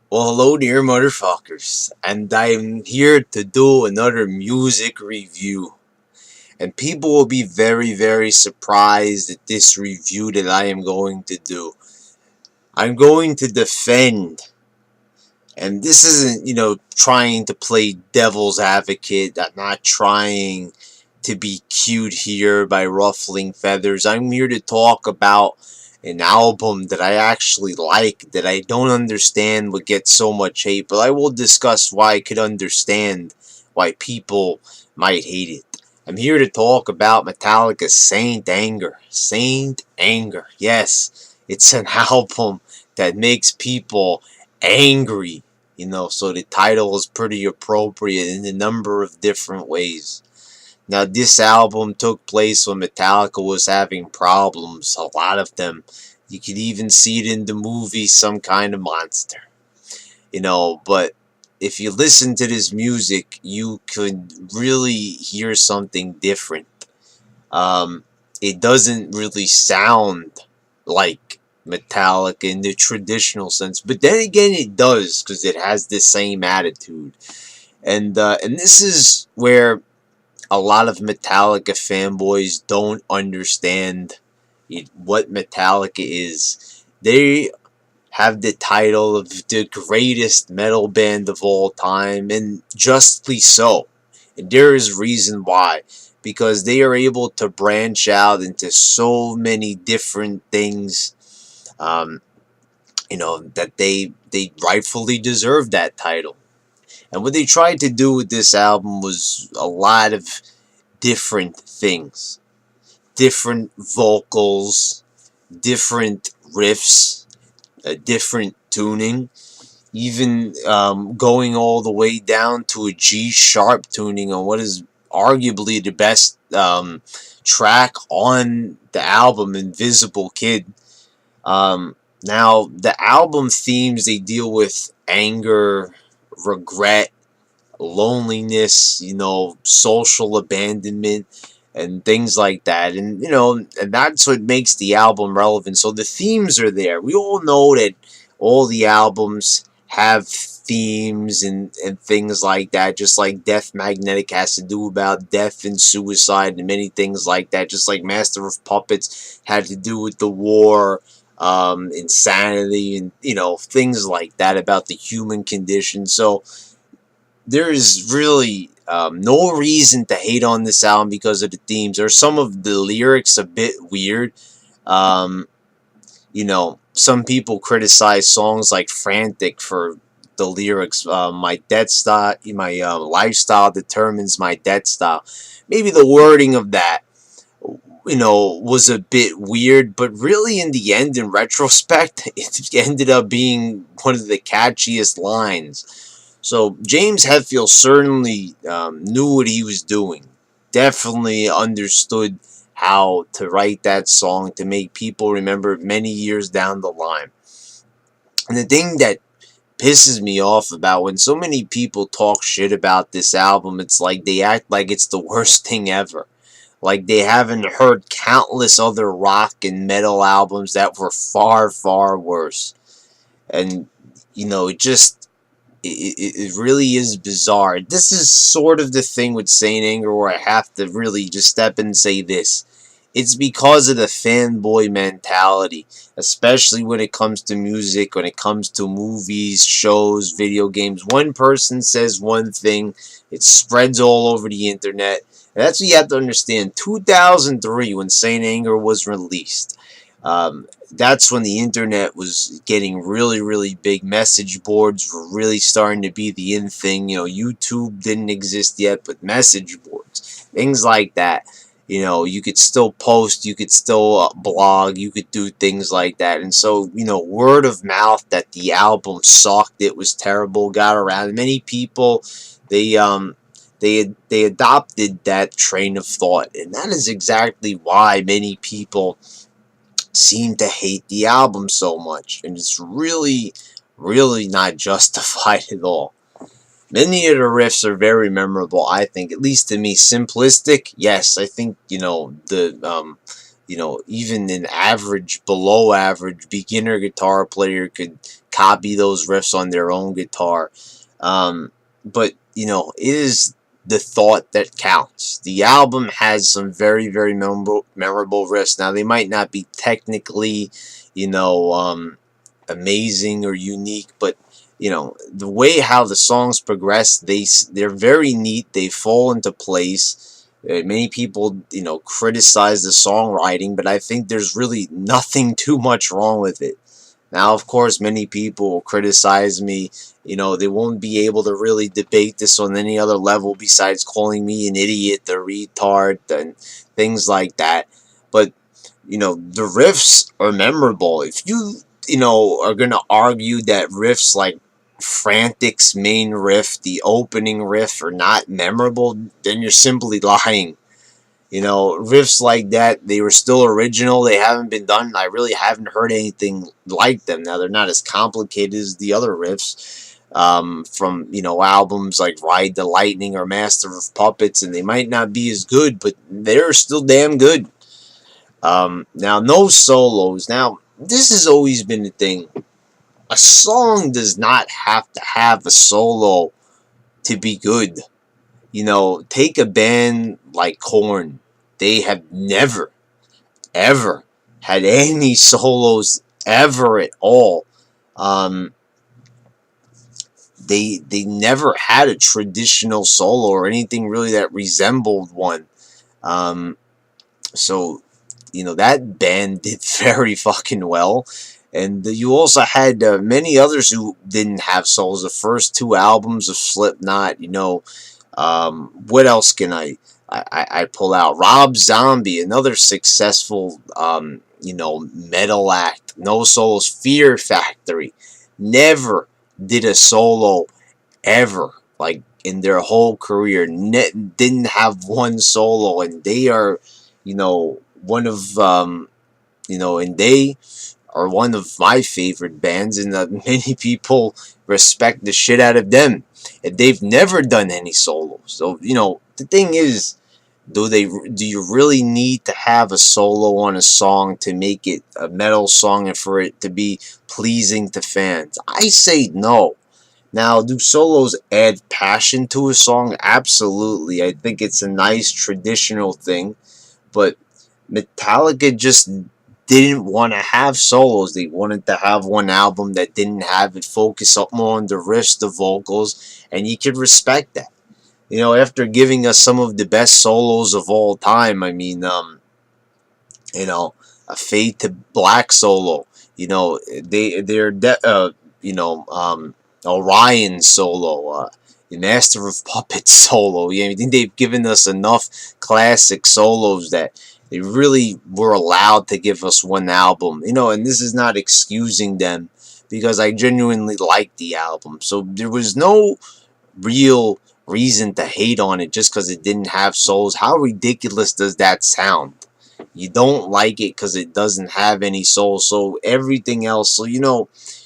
Well, hello dear motherfuckers, and I'm here to do another music review. And people will be very, very surprised at this review that I am going to do. I'm going to defend, and this isn't, trying to play devil's advocate. I'm not trying to be cute here by ruffling feathers. I'm here to talk about an album that I actually like, that I don't understand would get so much hate, but I will discuss why I could understand why people might hate it. I'm here to talk about Metallica's Saint Anger. Saint Anger. Yes, it's an album that makes people angry. So the title is pretty appropriate in a number of different ways. Now, this album took place when Metallica was having problems, a lot of them. You could even see it in the movie Some Kind of Monster. But if you listen to this music, you could really hear something different. Um, it doesn't really sound like Metallica in the traditional sense, but then again, it does because it has the same attitude. And this is where a lot of Metallica fanboys don't understand what Metallica is. They have the title of the greatest metal band of all time, and justly so. And there is reason why. Because they are able to branch out into so many different things, um, that they rightfully deserve that title. And what they tried to do with this album was a lot of different things. Different vocals, different riffs, different tuning, even going all the way down to a G sharp tuning on what is arguably the best track on the album, Invisible Kid. Now, the album themes, they deal with anger, regret, loneliness, social abandonment, and things like that. And that's what makes the album relevant. So the themes are there. We all know that all the albums have themes and things like that, just like Death Magnetic has to do about death and suicide and many things like that, just like Master of Puppets had to do with the war, insanity, and things like that about the human condition. So there is really no reason to hate on this album because of the themes. Are some of the lyrics a bit weird? Um, some people criticize songs like "Frantic" for the lyrics. My death style, my lifestyle determines my death style. Maybe the wording of that, was a bit weird, but really, in the end, in retrospect, it ended up being one of the catchiest lines. So James Hetfield certainly knew what he was doing. Definitely understood how to write that song to make people remember it many years down the line. And the thing that pisses me off about when so many people talk shit about this album, it's like they act like it's the worst thing ever. Like they haven't heard countless other rock and metal albums that were far, far worse. And, it just it really is bizarre. This is sort of the thing with Saint Anger where I have to really just step in and say this. It's because of the fanboy mentality, especially when it comes to music, when it comes to movies, shows, video games. One person says one thing, it spreads all over the internet. And that's what you have to understand. 2003, when Saint Anger was released, that's when the internet was getting really, really big. Message boards were really starting to be the in thing. YouTube didn't exist yet, but message boards, things like that. You could still post, you could still blog, you could do things like that. And so, word of mouth that the album sucked, it was terrible, got around. Many people, they they adopted that train of thought, and that is exactly why many people seem to hate the album so much, and it's really, really not justified at all. Many of the riffs are very memorable, I think, at least to me. Simplistic, yes, I think, even an average, below average beginner guitar player could copy those riffs on their own guitar. But it is the thought that counts. The album has some very, very memorable riffs. Now, they might not be technically, amazing or unique, but the way how the songs progress, they're very neat. They fall into place. Many people, criticize the songwriting, but I think there's really nothing too much wrong with it. Now, of course, many people will criticize me. They won't be able to really debate this on any other level besides calling me an idiot, a retard, and things like that. But, the riffs are memorable. If you are going to argue that riffs like Frantic's main riff, the opening riff, are not memorable, then you're simply lying. Riffs like that, they were still original. They haven't been done. I really haven't heard anything like them. Now, they're not as complicated as the other riffs from, albums like Ride the Lightning or Master of Puppets, and they might not be as good, but they're still damn good. Now, no solos. Now, this has always been the thing. A song does not have to have a solo to be good. Take a band like Korn. They have never, ever had any solos ever at all. Um, they never had a traditional solo or anything really that resembled one. Um, so that band did very fucking well. And you also had many others who didn't have solos. The first two albums of Slipknot, what else can I pull out? Rob Zombie, another successful, metal act. No solos. Fear Factory never did a solo ever, like in their whole career. Didn't have one solo, and they are, one of, and they are one of my favorite bands, and many people respect the shit out of them. And they've never done any solos. So the thing is, do you really need to have a solo on a song to make it a metal song and for it to be pleasing to fans? I say no. Now, do solos add passion to a song? Absolutely. I think it's a nice traditional thing, but Metallica just didn't want to have solos. They wanted to have one album that didn't have it, focus up more on the riffs, the vocals, and you could respect that. After giving us some of the best solos of all time, I mean, a Fade to Black solo, Orion solo, the Master of Puppets solo. I think they've given us enough classic solos that they really were allowed to give us one album. And this is not excusing them, because I genuinely like the album. So there was no real reason to hate on it just because it didn't have solos. How ridiculous does that sound? You don't like it because it doesn't have any soul. So everything else,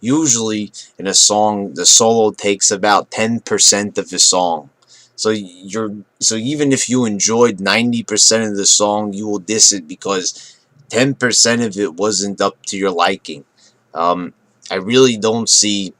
usually in a song, the solo takes about 10% of the song. So even if you enjoyed 90% of the song, you will diss it because 10% of it wasn't up to your liking. I really don't see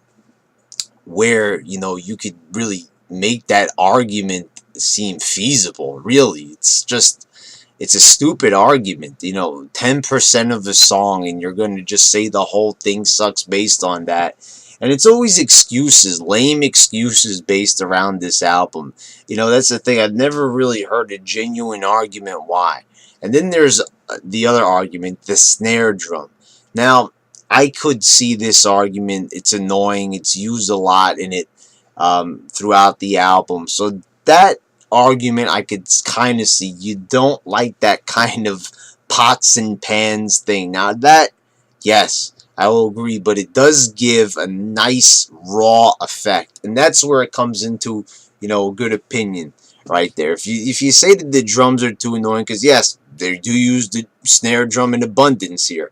where you could really make that argument seem feasible. Really, it's a stupid argument. 10% of the song, and you're going to just say the whole thing sucks based on that. And it's always excuses, lame excuses based around this album. That's the thing. I've never really heard a genuine argument why. And then there's the other argument, the snare drum. Now, I could see this argument. It's annoying. It's used a lot in it throughout the album. So that argument I could kind of see. You don't like that kind of pots and pans thing. Now that, yes, I will agree, but it does give a nice raw effect, and that's where it comes into a good opinion right there. If you say that the drums are too annoying, because yes, they do use the snare drum in abundance here.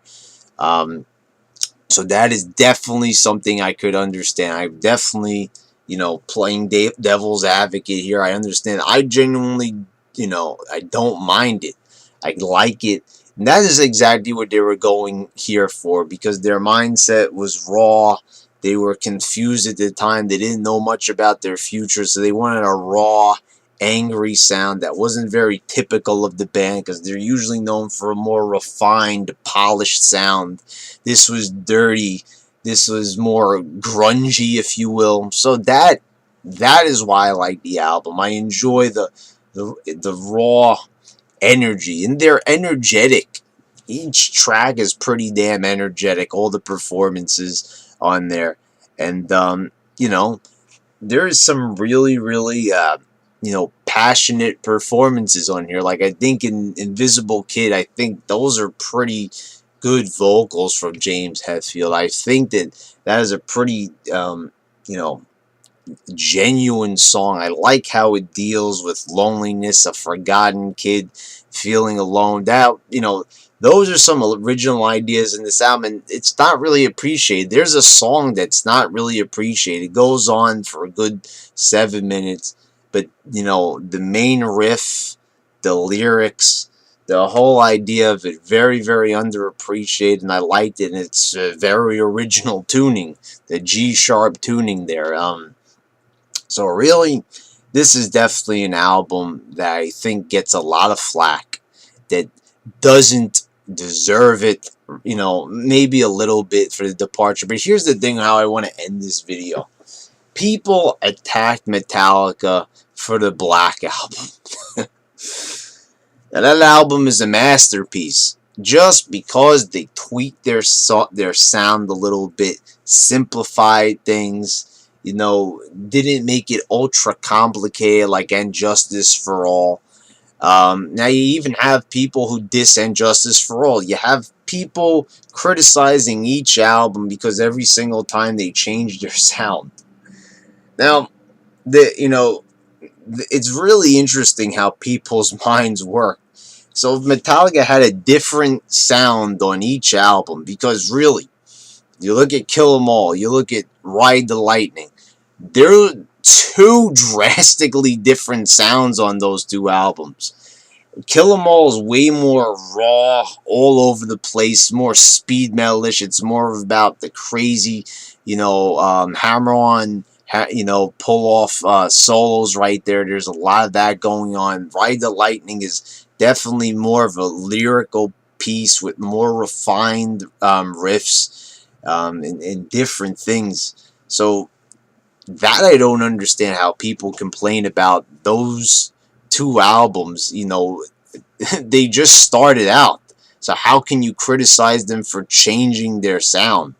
So that is definitely something I could understand. I definitely, playing devil's advocate here. I understand. I genuinely, I don't mind it. I like it. And that is exactly what they were going here for, because their mindset was raw. They were confused at the time. They didn't know much about their future, so they wanted a raw, angry sound that wasn't very typical of the band, because they're usually known for a more refined, polished sound. This was dirty. This was more grungy, if you will. So that is why I like the album. I enjoy the raw energy, and they're energetic. Each track is pretty damn energetic. All the performances on there, and you know, there is some really, really, passionate performances on here. Like I think in Invisible Kid, I think those are pretty good vocals from James Hetfield. I think that is a pretty, you know, genuine song. I like how it deals with loneliness, a forgotten kid feeling alone. That, those are some original ideas in this album, and it's not really appreciated. There's a song that's not really appreciated. It goes on for a good 7 minutes, but the main riff, the lyrics, the whole idea of it, very, very underappreciated, and I liked it. And it's very original tuning, the G sharp tuning there. So really, this is definitely an album that I think gets a lot of flack, that doesn't deserve it, maybe a little bit for the departure. But here's the thing, how I want to end this video. People attacked Metallica for the Black Album. Now, that album is a masterpiece. Just because they tweaked their sound a little bit, simplified things, didn't make it ultra complicated like And Justice for All. Now you even have people who diss And Justice for All. You have people criticizing each album because every single time they change their sound. Now, it's really interesting how people's minds work. So Metallica had a different sound on each album, because really, you look at Kill 'Em All, you look at Ride the Lightning, there are two drastically different sounds on those two albums. Kill 'Em All is way more raw, all over the place, more speed metalish. It's more about the crazy, hammer on, pull off solos right there. There's a lot of that going on. Ride the Lightning is definitely more of a lyrical piece with more refined riffs and different things. So that I don't understand how people complain about those two albums. They just started out. So how can you criticize them for changing their sound?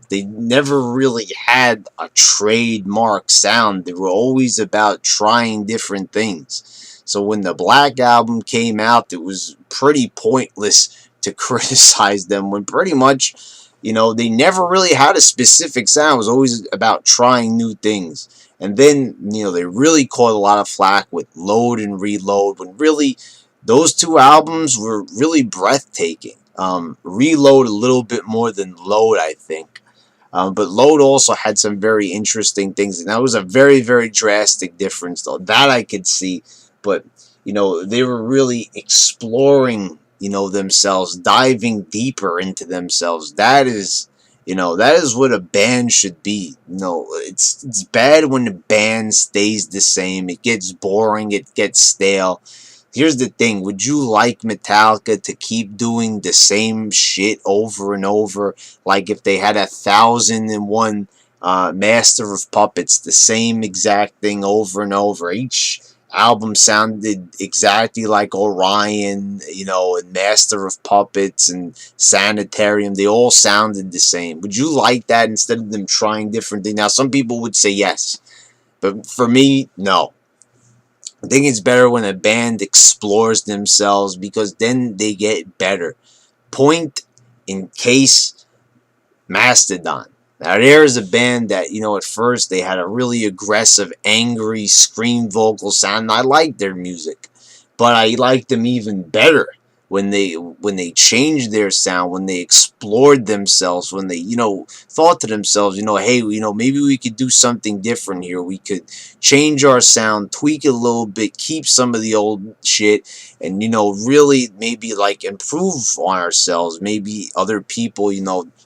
They never really had a trademark sound. They were always about trying different things. So when the Black Album came out, it was pretty pointless to criticize them, when pretty much, they never really had a specific sound. It was always about trying new things. And then, they really caught a lot of flack with Load and Reload, when really those two albums were really breathtaking. Reload a little bit more than Load, I think. But Load also had some very interesting things, and that was a very, very drastic difference, though. That I could see. But, they were really exploring, themselves, diving deeper into themselves. That is what a band should be. It's bad when a band stays the same. It gets boring. It gets stale. Here's the thing. Would you like Metallica to keep doing the same shit over and over? Like if they had 1,001 Master of Puppets, the same exact thing over and over. Each album sounded exactly like Orion, and Master of Puppets and Sanitarium. They all sounded the same. Would you like that instead of them trying different things? Now, some people would say yes, but for me, no. I think it's better when a band explores themselves, because then they get better. Point in case Mastodon. Now, there's a band that, at first they had a really aggressive, angry, scream vocal sound, and I liked their music. But I liked them even better when they changed their sound, when they explored themselves, when they thought to themselves, hey, maybe we could do something different here. We could change our sound, tweak it a little bit, keep some of the old shit, and really maybe like improve on ourselves. Maybe other people,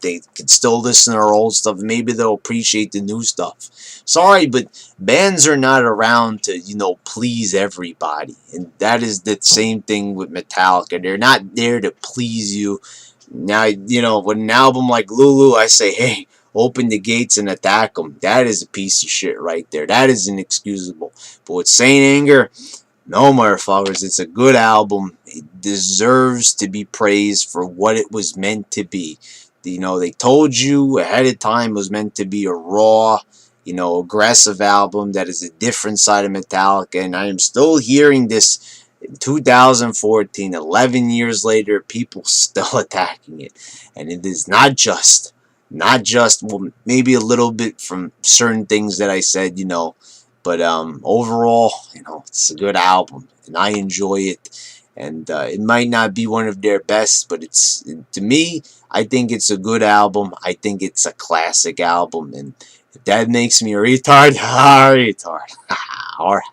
they could still listen to our old stuff. Maybe they'll appreciate the new stuff. Sorry, but bands are not around to please everybody, and that is the same thing with Metallica. They're not there to please you. Now, with an album like Lulu, I say, hey, open the gates and attack them. That is a piece of shit right there. That is inexcusable. But with Saint Anger, no, motherfuckers, it's a good album. It deserves to be praised for what it was meant to be. They told you ahead of time it was meant to be a raw, aggressive album that is a different side of Metallica, and I am still hearing this in 2014, 11 years later, people still attacking it, and it is not just well, maybe a little bit from certain things that I said, but overall, it's a good album, and I enjoy it. And it might not be one of their best, but to me, I think it's a good album. I think it's a classic album, and if that makes me a retard, retard. Alright.